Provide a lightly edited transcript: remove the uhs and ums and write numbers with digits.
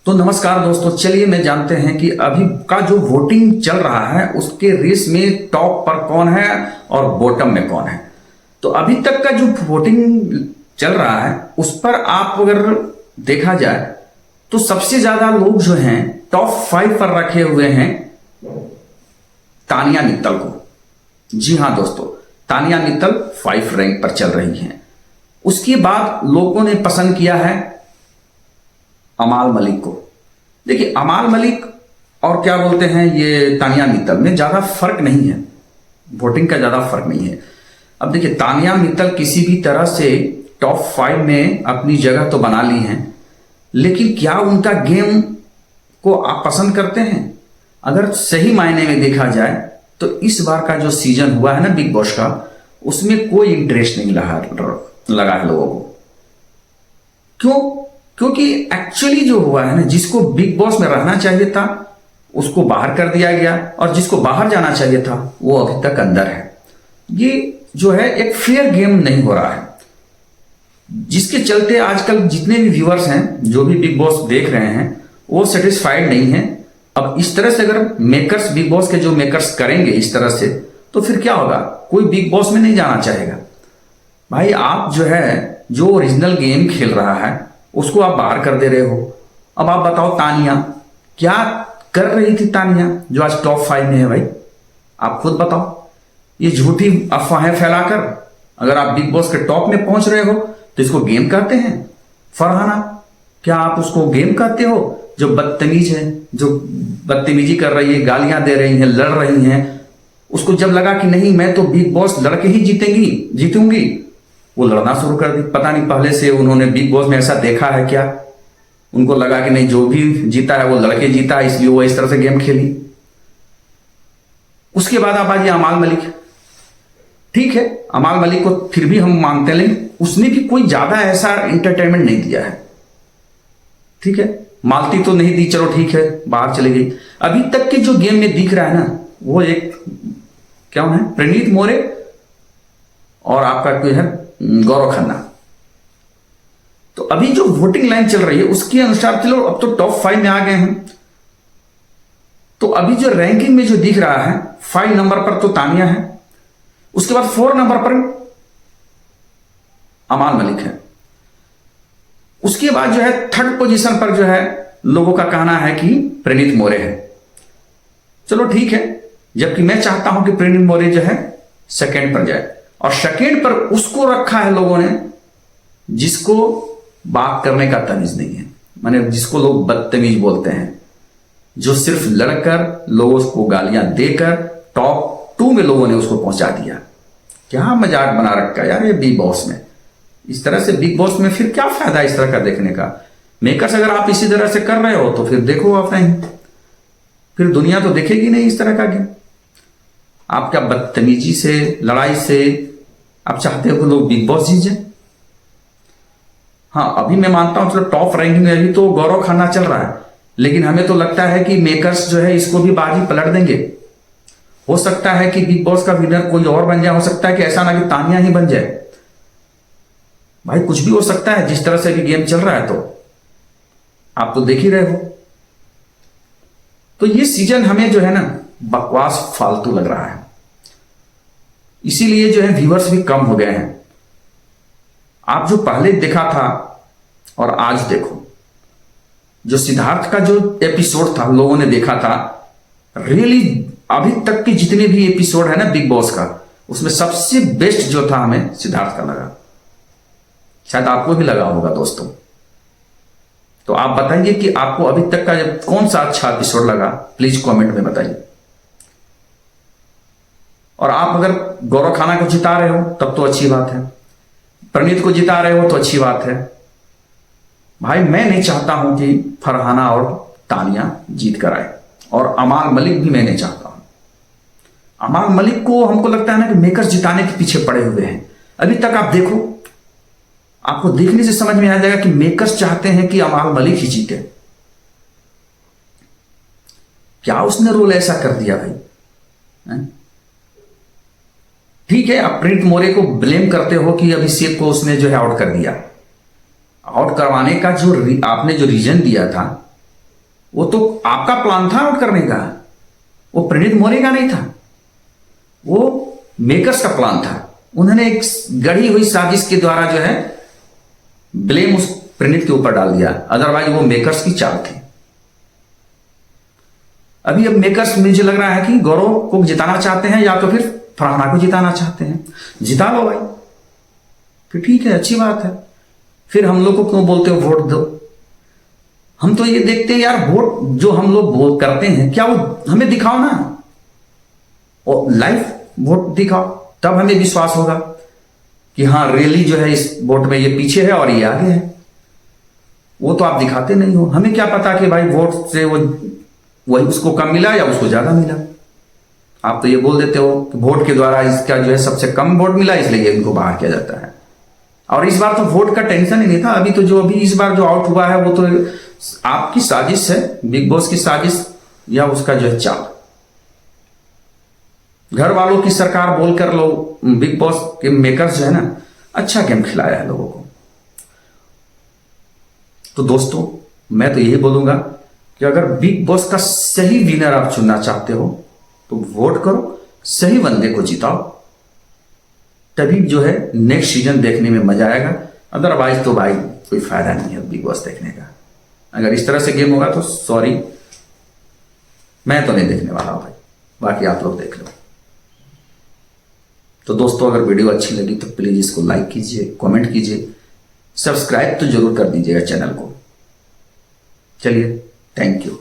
तो नमस्कार दोस्तों, चलिए मैं जानते हैं कि अभी का जो वोटिंग चल रहा है उसके रेस में टॉप पर कौन है और बॉटम में कौन है। तो अभी तक का जो वोटिंग चल रहा है उस पर आप अगर देखा जाए तो सबसे ज्यादा लोग जो हैं टॉप 5 पर रखे हुए हैं तानिया मित्तल को। जी हाँ दोस्तों, तानिया मित्तल 5 रैंक पर चल रही हैं। उसके बाद लोगों ने पसंद किया है अमाल मलिक को। देखिए, अमाल मलिक और क्या बोलते हैं ये तानिया मित्तल में ज्यादा फर्क नहीं है, वोटिंग का ज्यादा फर्क नहीं है। अब देखिए, तानिया मित्तल किसी भी तरह से टॉप 5 में अपनी जगह तो बना ली हैं, लेकिन क्या उनका गेम को आप पसंद करते हैं? अगर सही मायने में देखा जाए तो इस बार का जो सीजन हुआ है ना बिग बॉस का, उसमें कोई इंटरेस्ट नहीं लगा है लोगों को। क्यों? क्योंकि एक्चुअली जो हुआ है ना, जिसको बिग बॉस में रहना चाहिए था उसको बाहर कर दिया गया और जिसको बाहर जाना चाहिए था वो अभी तक अंदर है। ये जो है एक फेयर गेम नहीं हो रहा है, जिसके चलते आजकल जितने भी व्यूअर्स हैं जो भी बिग बॉस देख रहे हैं वो सेटिस्फाइड नहीं है। अब इस तरह से अगर मेकर्स, बिग बॉस के जो मेकर्स करेंगे इस तरह से, तो फिर क्या होगा? कोई बिग बॉस में नहीं जाना चाहेगा। भाई, आप जो है जो ओरिजिनल गेम खेल रहा है उसको आप बाहर कर दे रहे हो। अब आप बताओ, तानिया क्या कर रही थी? तानिया जो आज टॉप 5 में है, भाई आप खुद बताओ। ये झूठी अफवाहें फैलाकर अगर आप बिग बॉस के टॉप में पहुंच रहे हो तो इसको गेम कहते हैं? फरहाना, क्या आप उसको गेम कहते हो? जो बदतमीज है, जो बदतमीजी कर रही है, गालियां दे रही हैं, लड़ रही हैं, उसको जब लगा कि नहीं मैं तो बिग बॉस लड़के ही जीतूंगी, वो लड़ना शुरू कर दी। पता नहीं पहले से उन्होंने बिग बॉस में ऐसा देखा है क्या? उनको लगा कि नहीं, जो भी जीता है वो लड़के जीता है, इसलिए वो इस तरह से गेम खेली। उसके बाद आप आइए अमाल मलिक। ठीक है, अमाल मलिक को फिर भी हम मानते हैं, लेकिन उसने भी कोई ज्यादा ऐसा एंटरटेनमेंट नहीं दिया है। ठीक है, मालती तो नहीं दी, चलो ठीक है, बाहर चली गई। अभी तक के जो गेम में दिख रहा है ना, वो एक क्या है, प्रणीत मोरे और आपका कोई है गौरव खन्ना। तो अभी जो वोटिंग लाइन चल रही है उसके अनुसार चलो अब तो टॉप 5 में आ गए हैं। तो अभी जो रैंकिंग में जो दिख रहा है 5 नंबर पर तो तानिया है, उसके बाद 4 नंबर पर अमाल मलिक है, उसके बाद जो है 3rd पोजीशन पर जो है लोगों का कहना है कि प्रणीत मोरे है। चलो ठीक है, जबकि मैं चाहता हूं कि प्रणीत मोरे जो है 2nd पर जाए, और 2nd पर उसको रखा है लोगों ने जिसको बात करने का तमीज नहीं है, माने जिसको लोग बदतमीज बोलते हैं, जो सिर्फ लड़कर लोगों को गालियां देकर टॉप 2 में लोगों ने उसको पहुंचा दिया। क्या मजाक बना रखा यार ये बिग बॉस में। इस तरह से बिग बॉस में फिर क्या फायदा इस तरह का देखने का? मेकर्स अगर आप इसी तरह से कर रहे हो तो फिर देखो आप, नहीं फिर दुनिया तो देखेगी नहीं इस तरह का गेम। आप क्या बदतमीजी से, लड़ाई से आप चाहते हो कि लोग बिग बॉस जीत जाए? हाँ, अभी मैं मानता हूं चलो टॉप रैंकिंग में अभी तो गौरव खन्ना चल रहा है, लेकिन हमें तो लगता है कि मेकर्स जो है इसको भी बाजी पलट देंगे। हो सकता है कि बिग बॉस का विनर कोई और बन जाए, हो सकता है कि ऐसा ना कि तानिया ही बन जाए। भाई कुछ भी हो सकता है जिस तरह से भी गेम चल रहा है, तो आप तो देख ही रहे हो। तो ये सीजन हमें जो है ना बकवास, फालतू लग रहा है, इसीलिए जो है व्यूअर्स भी कम हो गए हैं। आप जो पहले देखा था और आज देखो, जो सिद्धार्थ का जो एपिसोड था लोगों ने देखा था, रियली अभी तक के जितने भी एपिसोड है ना बिग बॉस का, उसमें सबसे बेस्ट जो था हमें सिद्धार्थ का लगा। शायद आपको भी लगा होगा दोस्तों। तो आप बताइए कि आपको अभी तक का कौन सा अच्छा एपिसोड लगा, प्लीज कमेंट में बताइए। और आप अगर गौरव खन्ना को जिता रहे हो तब तो अच्छी बात है, प्रणीत को जिता रहे हो तो अच्छी बात है। भाई मैं नहीं चाहता हूं कि फरहाना और तानिया जीत कर आए, और अमाल मलिक भी मैं नहीं चाहता हूं। अमाल मलिक को हमको लगता है ना कि मेकर्स जिताने के पीछे पड़े हुए हैं। अभी तक आप देखो, आपको देखने से समझ में आ जाएगा कि मेकर्स चाहते हैं कि अमाल मलिक ही जीते। क्या उसने रोल ऐसा कर दिया भाई? ठीक है, आप प्रणीत मोरे को ब्लेम करते हो कि अभिषेक को उसने जो है आउट कर दिया। आउट करवाने का जो आपने जो रीजन दिया था वो तो आपका प्लान था आउट करने का, वो प्रणीत मोरे का नहीं था, वो मेकर्स का प्लान था। उन्होंने एक गढ़ी हुई साजिश के द्वारा जो है ब्लेम उस प्रणीत के ऊपर डाल दिया, अदरवाइज वो मेकर्स की चाल थी। अभी अब मेकर्स मुझे लग रहा है कि गौरव को जिताना चाहते हैं या तो फिर फरहाना को जिताना चाहते हैं। जिता लो भाई, फिर ठीक है, अच्छी बात है। फिर हम लोग को क्यों बोलते हो वोट दो? हम तो ये देखते हैं यार, वोट जो हम लोग बोल करते हैं क्या वो हमें दिखाओ ना, और लाइव वोट दिखाओ, तब हमें विश्वास होगा कि हाँ रियली जो है इस वोट में ये पीछे है और ये आगे है। वो तो आप दिखाते नहीं हो। हमें क्या पता कि भाई वोट से वो वही उसको कम मिला या उसको ज्यादा मिला। आप तो ये बोल देते हो कि वोट के द्वारा इसका जो है सबसे कम वोट मिला इसलिए इनको बाहर किया जाता है। और इस बार तो वोट का टेंशन ही नहीं था। अभी तो जो अभी इस बार जो आउट हुआ है वो तो आपकी साजिश है, बिग बॉस की साजिश या उसका जो है चाल। घर वालों की सरकार बोलकर लोग बिग बॉस के मेकर्स जो है ना अच्छा गेम खिलाया है लोगों को। तो दोस्तों मैं तो यही बोलूंगा कि अगर बिग बॉस का सही विनर आप चुनना चाहते हो तो वोट करो, सही बंदे को जिताओ, तभी जो है नेक्स्ट सीजन देखने में मजा आएगा। अदरवाइज तो भाई कोई फायदा नहीं है बिग बॉस देखने का। अगर इस तरह से गेम होगा तो सॉरी, मैं तो नहीं देखने वाला भाई, बाकी आप लोग देख लो। तो दोस्तों अगर वीडियो अच्छी लगी तो प्लीज इसको लाइक कीजिए, कमेंट कीजिए, सब्सक्राइब तो जरूर कर दीजिएगा चैनल को। चलिए, थैंक यू।